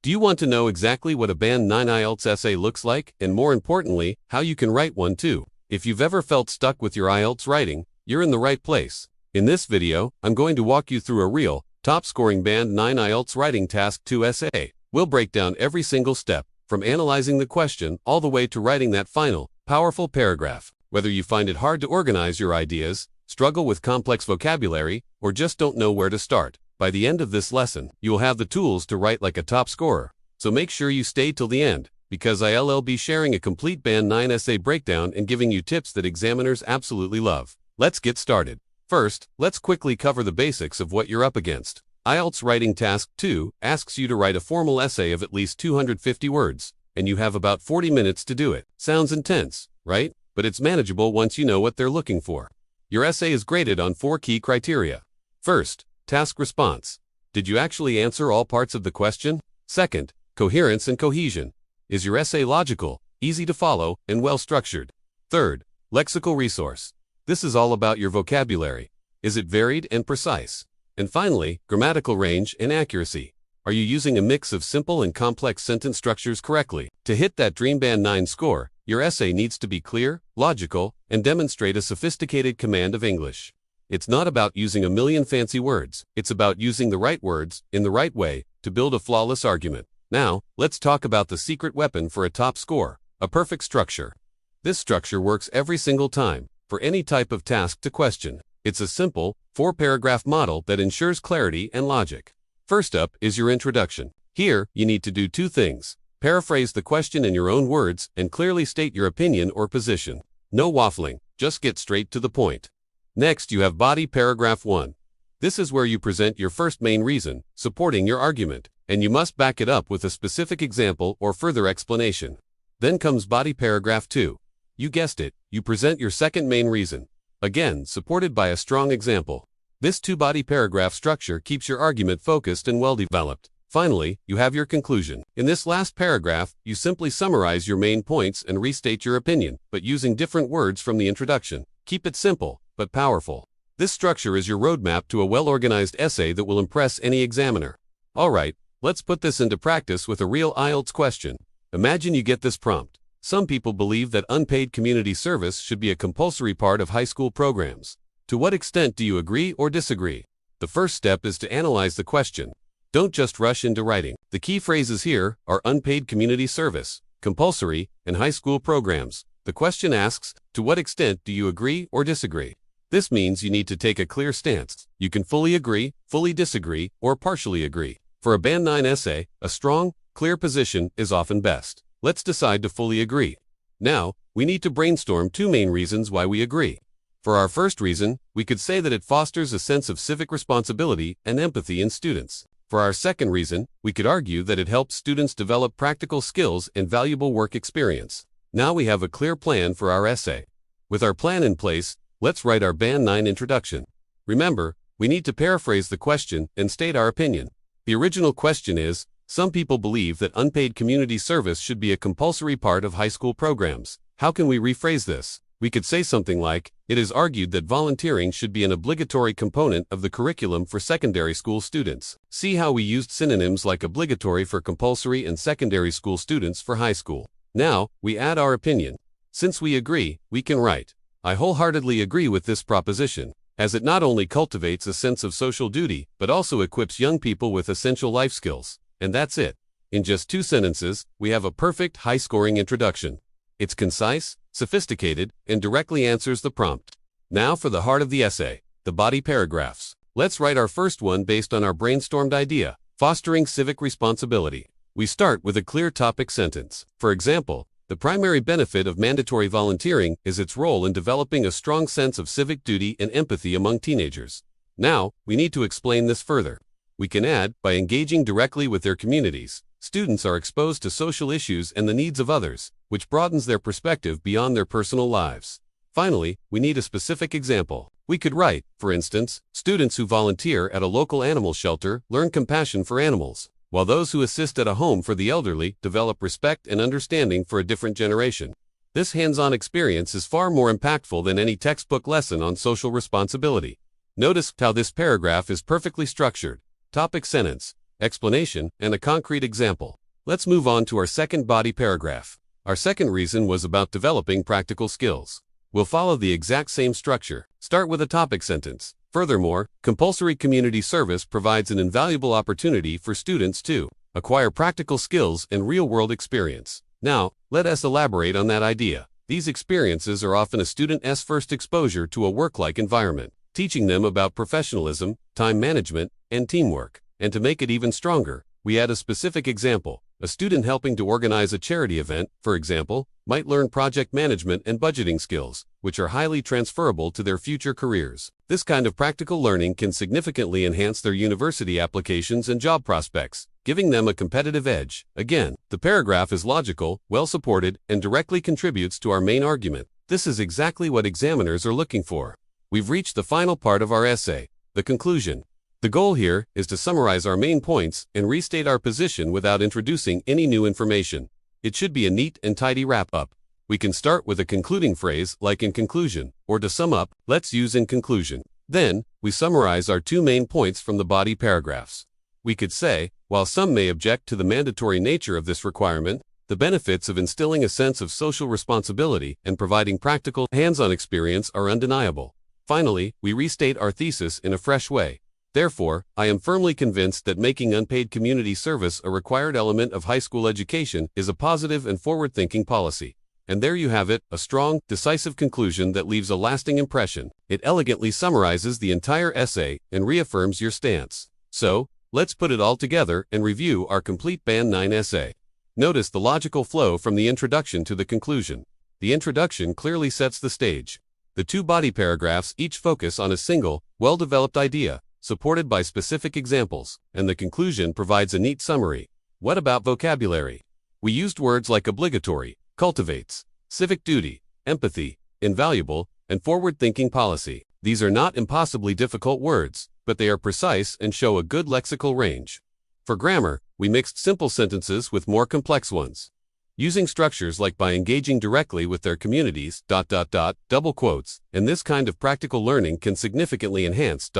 Do you want to know exactly what a Band 9 IELTS essay looks like, and more importantly, how you can write one too? If you've ever felt stuck with your IELTS writing, you're in the right place. In this video, I'm going to walk you through a real, top-scoring Band 9 IELTS Writing Task 2 essay. We'll break down every single step, from analyzing the question all the way to writing that final, powerful paragraph. Whether you find it hard to organize your ideas, struggle with complex vocabulary, or just don't know where to start, by the end of this lesson, you will have the tools to write like a top scorer. So make sure you stay till the end, because I'll be sharing a complete Band 9 essay breakdown and giving you tips that examiners absolutely love. Let's get started. First, let's quickly cover the basics of what you're up against. IELTS Writing Task 2 asks you to write a formal essay of at least 250 words, and you have about 40 minutes to do it. Sounds intense, right? But it's manageable once you know what they're looking for. Your essay is graded on 4 key criteria. First, task response. Did you actually answer all parts of the question? Second, coherence and cohesion. Is your essay logical, easy to follow, and well-structured? Third, lexical resource. This is all about your vocabulary. Is it varied and precise? And finally, grammatical range and accuracy. Are you using a mix of simple and complex sentence structures correctly? To hit that dream Band 9 score, your essay needs to be clear, logical, and demonstrate a sophisticated command of English. It's not about using a million fancy words. It's about using the right words, in the right way, to build a flawless argument. Now, let's talk about the secret weapon for a top score, a perfect structure. This structure works every single time, for any type of task to question. It's a simple, 4-paragraph model that ensures clarity and logic. First up is your introduction. Here, you need to do 2 things. Paraphrase the question in your own words and clearly state your opinion or position. No waffling, just get straight to the point. Next, you have body paragraph 1. This is where you present your first main reason, supporting your argument, and you must back it up with a specific example or further explanation. Then comes body paragraph 2. You guessed it, you present your second main reason, again supported by a strong example. This 2-body paragraph structure keeps your argument focused and well-developed. Finally, you have your conclusion. In this last paragraph, you simply summarize your main points and restate your opinion, but using different words from the introduction. Keep it simple, but powerful. This structure is your roadmap to a well-organized essay that will impress any examiner. Alright, let's put this into practice with a real IELTS question. Imagine you get this prompt. Some people believe that unpaid community service should be a compulsory part of high school programs. To what extent do you agree or disagree? The first step is to analyze the question. Don't just rush into writing. The key phrases here are unpaid community service, compulsory, and high school programs. The question asks, to what extent do you agree or disagree? This means you need to take a clear stance. You can fully agree, fully disagree, or partially agree. For a Band 9 essay, a strong, clear position is often best. Let's decide to fully agree. Now, we need to brainstorm 2 main reasons why we agree. For our first reason, we could say that it fosters a sense of civic responsibility and empathy in students. For our second reason, we could argue that it helps students develop practical skills and valuable work experience. Now we have a clear plan for our essay. With our plan in place, let's write our Band 9 introduction. Remember, we need to paraphrase the question and state our opinion. The original question is, some people believe that unpaid community service should be a compulsory part of high school programs. How can we rephrase this? We could say something like, it is argued that volunteering should be an obligatory component of the curriculum for secondary school students. See how we used synonyms like obligatory for compulsory and secondary school students for high school. Now, we add our opinion. Since we agree, we can write, I wholeheartedly agree with this proposition, as it not only cultivates a sense of social duty, but also equips young people with essential life skills. And that's it. In just 2 sentences, we have a perfect high-scoring introduction. It's concise, sophisticated, and directly answers the prompt. Now for the heart of the essay, the body paragraphs. Let's write our first one based on our brainstormed idea, fostering civic responsibility. We start with a clear topic sentence. For example, the primary benefit of mandatory volunteering is its role in developing a strong sense of civic duty and empathy among teenagers. Now, we need to explain this further. We can add, by engaging directly with their communities, students are exposed to social issues and the needs of others, which broadens their perspective beyond their personal lives. Finally, we need a specific example. We could write, for instance, students who volunteer at a local animal shelter learn compassion for animals, while those who assist at a home for the elderly develop respect and understanding for a different generation. This hands-on experience is far more impactful than any textbook lesson on social responsibility. Notice how this paragraph is perfectly structured. Topic sentence. explanation, and a concrete example. Let's move on to our second body paragraph. Our second reason was about developing practical skills. We'll follow the exact same structure. Start with a topic sentence. Furthermore, compulsory community service provides an invaluable opportunity for students to acquire practical skills and real-world experience. Now, let us elaborate on that idea. These experiences are often a student's first exposure to a work-like environment, teaching them about professionalism, time management, and teamwork. And to make it even stronger, we add a specific example. A student helping to organize a charity event, for example, might learn project management and budgeting skills, which are highly transferable to their future careers. This kind of practical learning can significantly enhance their university applications and job prospects, giving them a competitive edge. Again, the paragraph is logical, well-supported, and directly contributes to our main argument. This is exactly what examiners are looking for. We've reached the final part of our essay, the conclusion. The goal here is to summarize our main points and restate our position without introducing any new information. It should be a neat and tidy wrap-up. We can start with a concluding phrase like in conclusion, or to sum up, let's use in conclusion. Then, we summarize our two main points from the body paragraphs. We could say, while some may object to the mandatory nature of this requirement, the benefits of instilling a sense of social responsibility and providing practical, hands-on experience are undeniable. Finally, we restate our thesis in a fresh way. Therefore, I am firmly convinced that making unpaid community service a required element of high school education is a positive and forward-thinking policy. And there you have it, a strong, decisive conclusion that leaves a lasting impression. It elegantly summarizes the entire essay and reaffirms your stance. So, let's put it all together and review our complete Band 9 essay. Notice the logical flow from the introduction to the conclusion. The introduction clearly sets the stage. The two body paragraphs each focus on a single, well-developed idea, supported by specific examples, and the conclusion provides a neat summary. What about vocabulary? We used words like obligatory, cultivates, civic duty, empathy, invaluable, and forward-thinking policy. These are not impossibly difficult words, but they are precise and show a good lexical range. For grammar, we mixed simple sentences with more complex ones. Using structures like by engaging directly with their communities, ... double quotes, and this kind of practical learning can significantly enhance ...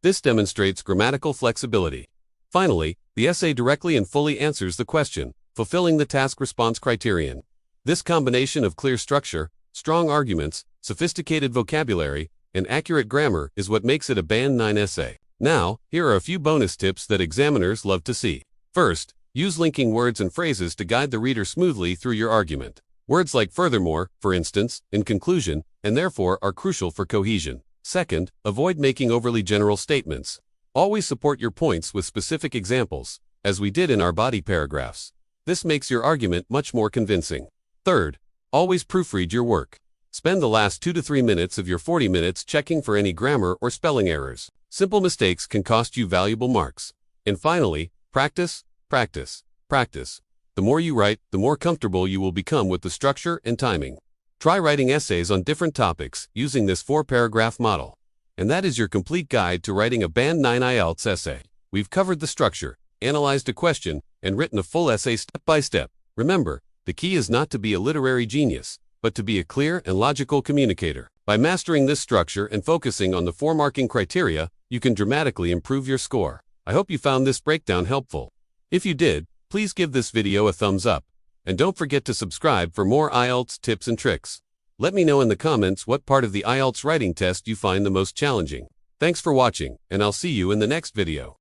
This demonstrates grammatical flexibility. Finally, the essay directly and fully answers the question, fulfilling the task response criterion. This combination of clear structure, strong arguments, sophisticated vocabulary, and accurate grammar is what makes it a Band 9 essay. Now, here are a few bonus tips that examiners love to see. First, use linking words and phrases to guide the reader smoothly through your argument. Words like furthermore, for instance, in conclusion, and therefore are crucial for cohesion. Second, avoid making overly general statements. Always support your points with specific examples, as we did in our body paragraphs. This makes your argument much more convincing. Third, always proofread your work. Spend the last 2 to 3 minutes of your 40 minutes checking for any grammar or spelling errors. Simple mistakes can cost you valuable marks. And finally, practice, practice, practice. The more you write, the more comfortable you will become with the structure and timing. Try writing essays on different topics using this 4-paragraph model. And that is your complete guide to writing a Band 9 IELTS essay. We've covered the structure, analyzed a question, and written a full essay step by step. Remember, the key is not to be a literary genius, but to be a clear and logical communicator. By mastering this structure and focusing on the 4 marking criteria, you can dramatically improve your score. I hope you found this breakdown helpful. If you did, please give this video a thumbs up. And don't forget to subscribe for more IELTS tips and tricks. Let me know in the comments what part of the IELTS writing test you find the most challenging. Thanks for watching, and I'll see you in the next video.